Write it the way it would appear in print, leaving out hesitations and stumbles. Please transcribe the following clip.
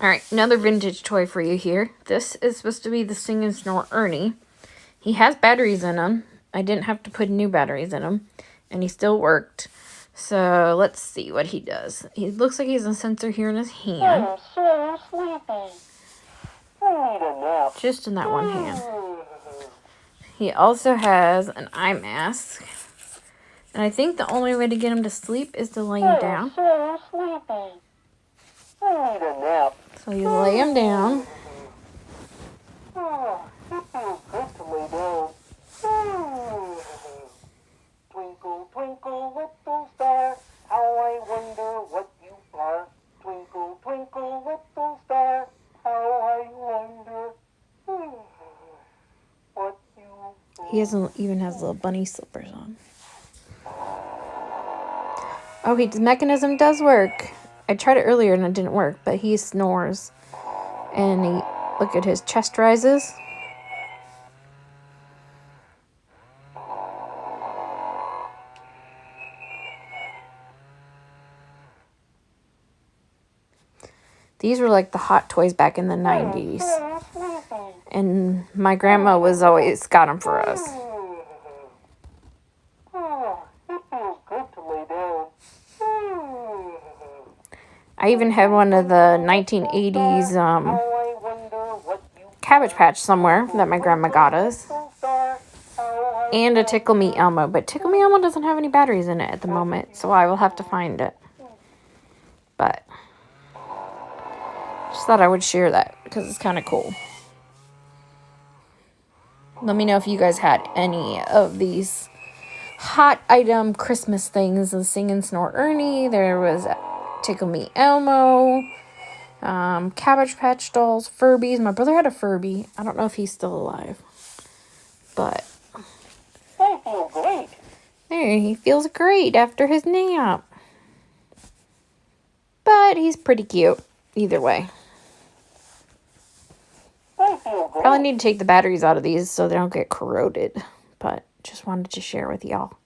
Alright, another vintage toy for you here. This is supposed to be the Sing and Snore Ernie. He has batteries in him. I didn't have to put new batteries in him. And he still worked. So, let's see what he does. He looks like he has a sensor here in his hand. I'm so sleepy. I need a nap. Just in that one hand. He also has an eye mask. And I think the only way to get him to sleep is to lay him down. I'm so sleepy. I need a nap. So you lay him down. It feels good to lay down. Twinkle, twinkle, little star, how I wonder what you are. Twinkle, twinkle, little star, how I wonder what you are. He even has little bunny slippers on. Oh, his mechanism does work. I tried it earlier and it didn't work, but he snores. And look at his chest rises. These were like the hot toys back in the 90s. And my grandma was always got them for us. It feels good to lay down. I even had one of the 1980s Cabbage Patch somewhere that my grandma got us. And a Tickle Me Elmo. But Tickle Me Elmo doesn't have any batteries in it at the moment, so I will have to find it. But just thought I would share that because it's kind of cool. Let me know if you guys had any of these hot item Christmas things. The Sing and Snore Ernie. There was Tickle Me Elmo. Cabbage Patch dolls. Furbies. My brother had a Furby. I don't know if he's still alive. But I feel great. there, he feels great after his nap. But he's pretty cute either way. I feel great. Probably need to take the batteries out of these so they don't get corroded. But just wanted to share with y'all.